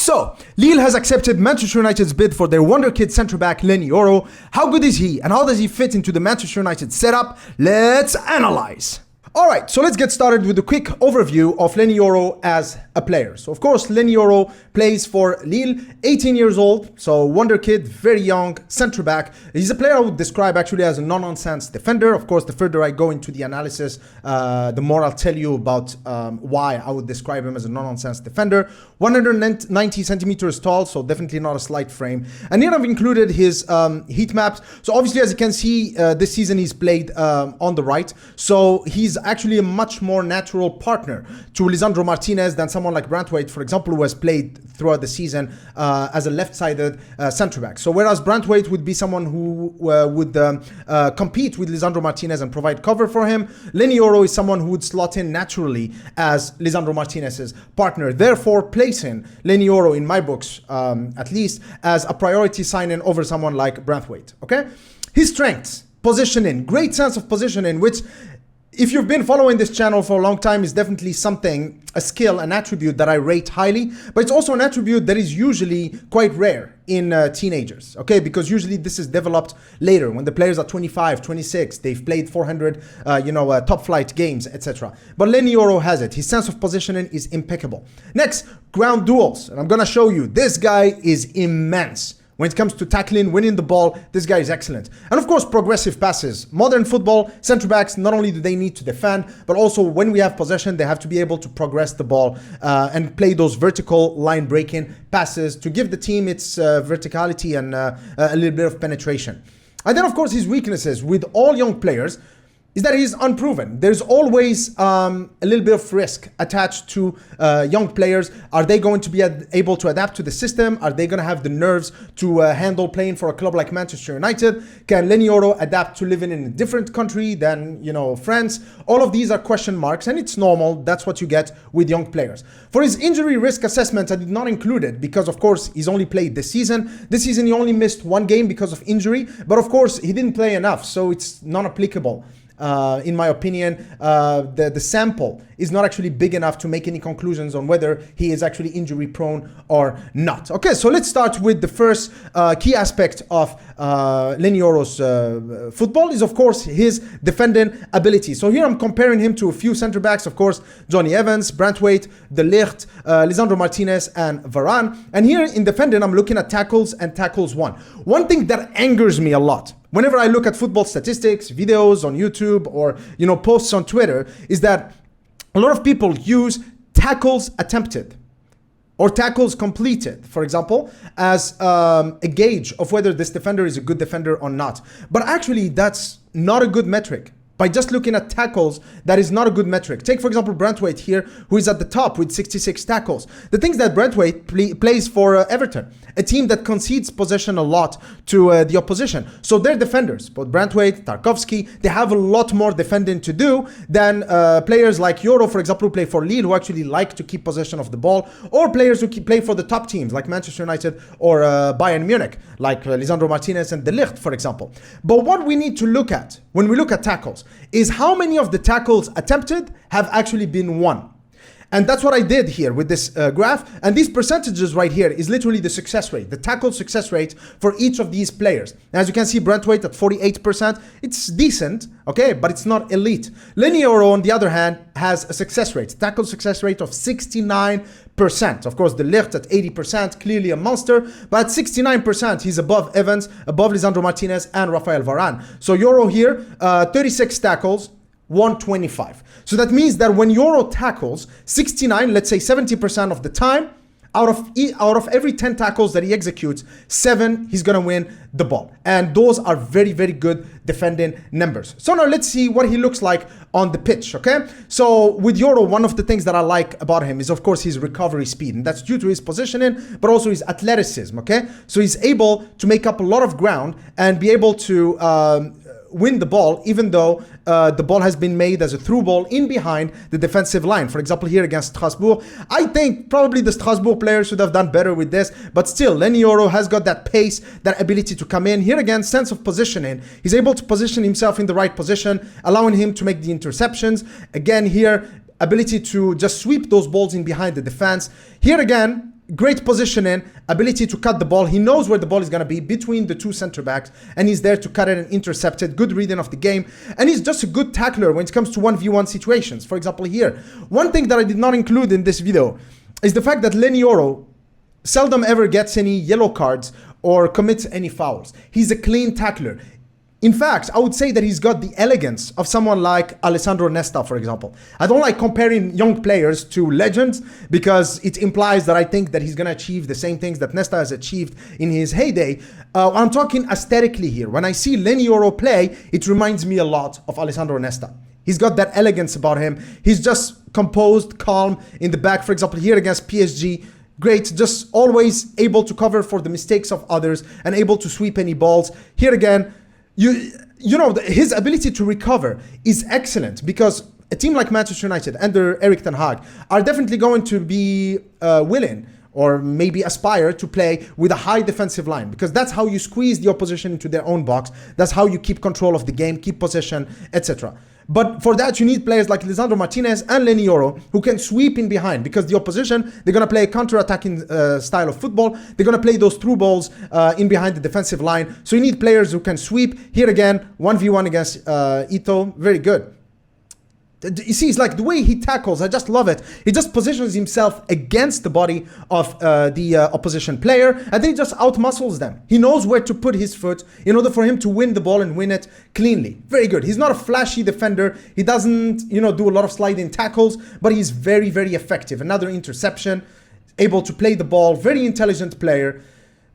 So, Lille has accepted Manchester United's bid for their wonderkid centre-back Leny Yoro. How good is he, and how does he fit into the Manchester United setup? Let's analyze. Alright, so let's get started with a quick overview of Leny Yoro as a player. So of course, Leny Yoro plays for Lille, 18 years old, so wonder kid, very young, centre-back. He's a player I would describe actually as a no-nonsense defender. Of course, the further I go into the analysis, the more I'll tell you about why I would describe him as a no-nonsense defender. 190 centimeters tall, so definitely not a slight frame. And here I've included his heat maps. So obviously, as you can see, this season he's played on the right. So he's actually a much more natural partner to Lisandro Martinez than someone like Branthwaite, for example, who has played throughout the season as a left-sided centre-back. So whereas Branthwaite would be someone who would compete with Lisandro Martinez and provide cover for him, Leny Yoro is someone who would slot in naturally as Lisandro Martinez's partner, therefore placing Leny Yoro, in my books at least, as a priority sign-in over someone like Branthwaite, okay? His strengths, positioning, great sense of positioning, which if you've been following this channel for a long time, is definitely something, a skill, an attribute that I rate highly, but it's also an attribute that is usually quite rare in teenagers, okay? Because usually this is developed later when the players are 25, 26, they've played 400, top flight games, etc. But Leny Yoro has it. His sense of positioning is impeccable. Next, ground duels, and I'm gonna show you, this guy is immense. When it comes to tackling, winning the ball, this guy is excellent. And of course, progressive passes. Modern football, centre-backs, not only do they need to defend, but also when we have possession, they have to be able to progress the ball and play those vertical line-breaking passes to give the team its verticality and a little bit of penetration. And then, of course, his weaknesses with all young players is that he's unproven. There's always a little bit of risk attached to young players. Are they going to be able to adapt to the system? Are they going to have the nerves to handle playing for a club like Manchester United? Can Leny Yoro adapt to living in a different country than, France? All of these are question marks, and it's normal. That's what you get with young players. For his injury risk assessment, I did not include it because, of course, he's only played this season. This season, he only missed one game because of injury, but of course, he didn't play enough, so it's not applicable. In my opinion, the sample is not actually big enough to make any conclusions on whether he is actually injury prone or not. Okay, so let's start with the first key aspect of Leny Yoro's football is, of course, his defending ability. So here I'm comparing him to a few center backs, of course, Johnny Evans, Branthwaite, De Ligt, Lisandro Martinez, and Varane. And here in defending, I'm looking at tackles and tackles won. One thing that angers me a lot whenever I look at football statistics, videos on YouTube, or posts on Twitter, is that a lot of people use tackles attempted or tackles completed, for example, as a gauge of whether this defender is a good defender or not. But actually, that's not a good metric. By just looking at tackles, that is not a good metric. Take, for example, Branthwaite here, who is at the top with 66 tackles. The things that Branthwaite plays for Everton, a team that concedes possession a lot to the opposition. So they're defenders. But Branthwaite, Tarkowski, they have a lot more defending to do than players like Yoro, for example, who play for Lille, who actually like to keep possession of the ball, or players who play for the top teams like Manchester United or Bayern Munich, like Lisandro Martinez and De Ligt, for example. But what we need to look at when we look at tackles is how many of the tackles attempted have actually been won. And that's what I did here with this graph. And these percentages right here is literally the success rate, the tackle success rate for each of these players. As you can see, Branthwaite at 48%, it's decent, okay, but it's not elite. Leny Yoro, on the other hand, has a success rate, tackle success rate of 69%. Of course, De Ligt at 80%, clearly a monster, but at 69%, he's above Evans, above Lisandro Martinez, and Rafael Varane. So Yoro here, 36 tackles, 125. So that means that when Yoro tackles 69, let's say 70% of the time, out of every 10 tackles that he executes, 7, he's going to win the ball. And those are very, very good defending numbers. So now let's see what he looks like on the pitch, okay? So with Yoro, one of the things that I like about him is, of course, his recovery speed. And that's due to his positioning, but also his athleticism, okay? So he's able to make up a lot of ground and be able to win the ball, even though the ball has been made as a through ball in behind the defensive line. For example, here against Strasbourg, I think probably the Strasbourg players should have done better with this, but still, Leny Yoro has got that pace, that ability to come in. Here again, sense of positioning. He's able to position himself in the right position, allowing him to make the interceptions. Again, here, ability to just sweep those balls in behind the defense. Here again, great positioning, ability to cut the ball. He knows where the ball is going to be between the two center backs, and he's there to cut it and intercept it. Good reading of the game. And he's just a good tackler when it comes to 1v1 situations. For example, here, one thing that I did not include in this video is the fact that Leny Yoro seldom ever gets any yellow cards or commits any fouls. He's a clean tackler. In fact, I would say that he's got the elegance of someone like Alessandro Nesta, for example. I don't like comparing young players to legends because it implies that I think that he's going to achieve the same things that Nesta has achieved in his heyday. I'm talking aesthetically here. When I see Leny Yoro play, it reminds me a lot of Alessandro Nesta. He's got that elegance about him. He's just composed, calm in the back. For example, here against PSG, great, just always able to cover for the mistakes of others and able to sweep any balls. Here again, you know, his ability to recover is excellent because a team like Manchester United under Erik Ten Hag are definitely going to be willing or maybe aspire to play with a high defensive line because that's how you squeeze the opposition into their own box. That's how you keep control of the game, keep possession, etc. But for that, you need players like Lisandro Martinez and Leny Yoro who can sweep in behind because the opposition, they're going to play a counter-attacking style of football. They're going to play those through balls in behind the defensive line. So you need players who can sweep. Here again, 1v1 against Ito. Very good. You see, it's like the way he tackles, I just love it. He just positions himself against the body of the opposition player and then he just outmuscles them. He knows where to put his foot in order for him to win the ball and win it cleanly. Very good. He's not a flashy defender. He doesn't, do a lot of sliding tackles, but he's very, very effective. Another interception, able to play the ball, very intelligent player.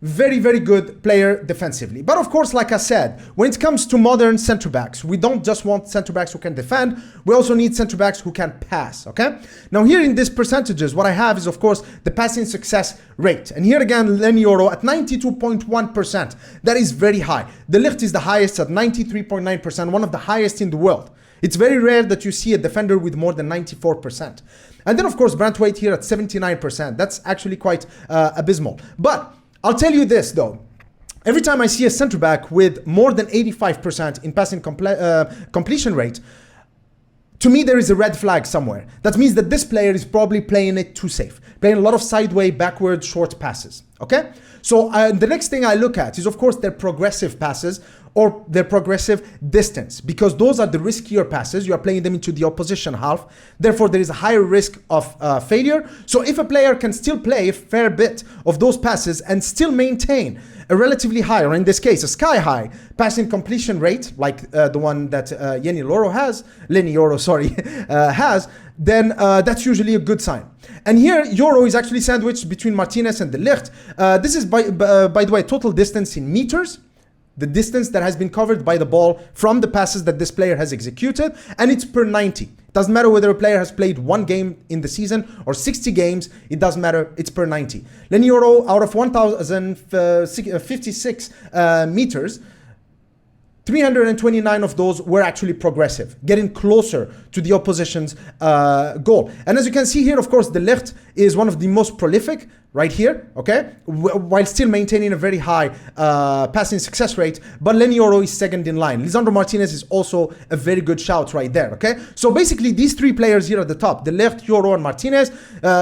Very, very good player defensively. But of course, like I said, when it comes to modern center backs, we don't just want center backs who can defend. We also need center backs who can pass, okay? Now here in these percentages, what I have is, of course, the passing success rate. And here again, Leny Yoro at 92.1%. That is very high. De Ligt is the highest at 93.9%, one of the highest in the world. It's very rare that you see a defender with more than 94%. And then, of course, Brantwaite here at 79%. That's actually quite abysmal. But I'll tell you this though, every time I see a center back with more than 85% in passing completion rate, to me there is a red flag somewhere. That means that this player is probably playing it too safe, playing a lot of sideway, backward, short passes, okay? So the next thing I look at is of course their progressive passes or their progressive distance, because those are the riskier passes. You are playing them into the opposition half. Therefore, there is a higher risk of failure. So if a player can still play a fair bit of those passes and still maintain a relatively high, or in this case, a sky high passing completion rate, like the one that Leny Yoro has, then that's usually a good sign. And here, Yoro is actually sandwiched between Martinez and De Ligt. This is, by the way, total distance in meters, the distance that has been covered by the ball from the passes that this player has executed, and it's per 90. It doesn't matter whether a player has played one game in the season or 60 games, it doesn't matter, it's per 90. Leny Yoro, out of 1,056 meters, 329 of those were actually progressive, getting closer to the opposition's goal. And as you can see here, of course, De Ligt is one of the most prolific right here, okay, while still maintaining a very high passing success rate, but Leny Yoro is second in line. Lisandro Martinez is also a very good shout right there, okay? So basically, these three players here at the top, De Ligt, Yoro, and Martinez,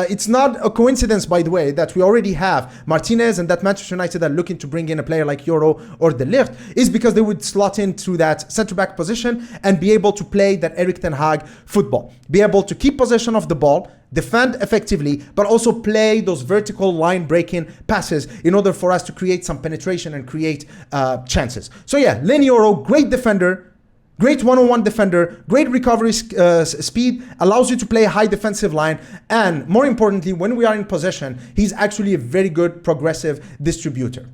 it's not a coincidence, by the way, that we already have Martinez and that Manchester United are looking to bring in a player like Yoro or De Ligt, is because they would slot into that centre-back position and be able to play that Erik Ten Hag football, be able to keep possession of the ball, defend effectively, but also play those vertical line breaking passes in order for us to create some penetration and create chances. So yeah, Leny Yoro, great defender, great one-on-one defender, great recovery speed, allows you to play a high defensive line, and more importantly, when we are in possession, he's actually a very good progressive distributor.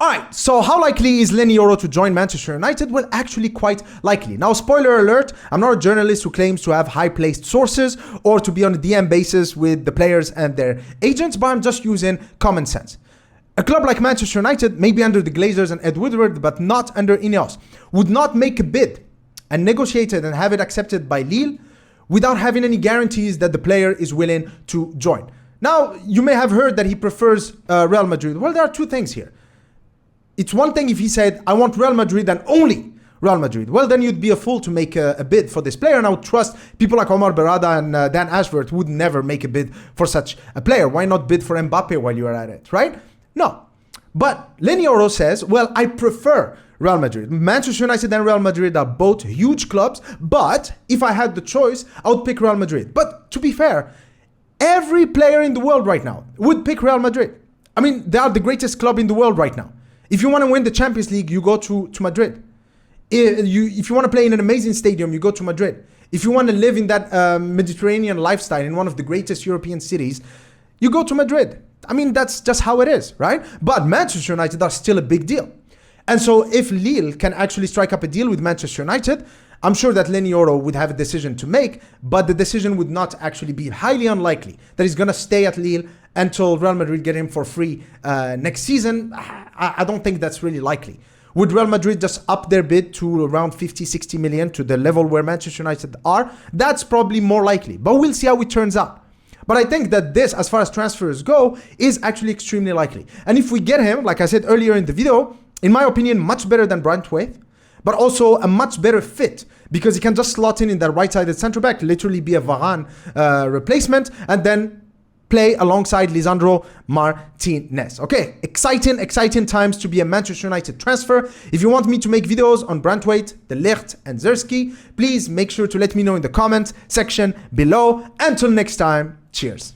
Alright, so how likely is Leny Yoro to join Manchester United? Well, actually quite likely. Now, spoiler alert, I'm not a journalist who claims to have high-placed sources or to be on a DM basis with the players and their agents, but I'm just using common sense. A club like Manchester United, maybe under the Glazers and Ed Woodward, but not under Ineos, would not make a bid and negotiate it and have it accepted by Lille without having any guarantees that the player is willing to join. Now, you may have heard that he prefers Real Madrid. Well, there are two things here. It's one thing if he said, I want Real Madrid and only Real Madrid. Well, then you'd be a fool to make a bid for this player, and I would trust people like Omar Berrada and Dan Ashworth would never make a bid for such a player. Why not bid for Mbappe while you're at it, right? No. But Leny Yoro says, well, I prefer Real Madrid. Manchester United and Real Madrid are both huge clubs, but if I had the choice, I would pick Real Madrid. But to be fair, every player in the world right now would pick Real Madrid. I mean, they are the greatest club in the world right now. If you want to win the Champions League, you go to Madrid. If you want to play in an amazing stadium, you go to Madrid. If you want to live in that Mediterranean lifestyle in one of the greatest European cities, you go to Madrid. I mean, that's just how it is, right? But Manchester United are still a big deal. And so if Lille can actually strike up a deal with Manchester United, I'm sure that Leny Yoro would have a decision to make, but the decision would not actually be highly unlikely that he's going to stay at Lille until Real Madrid get him for free next season. I don't think that's really likely. Would Real Madrid just up their bid to around 50, 60 million to the level where Manchester United are? That's probably more likely, but we'll see how it turns out. But I think that this, as far as transfers go, is actually extremely likely. And if we get him, like I said earlier in the video, in my opinion, much better than Brandtwaite, but also a much better fit because he can just slot in that right-sided centre-back, literally be a Varane replacement, and then play alongside Lisandro Martinez. Okay, exciting times to be a Manchester United transfer. If you want me to make videos on Brandtwaite, De Ligt, and Zerski, please make sure to let me know in the comment section below. Until next time, cheers.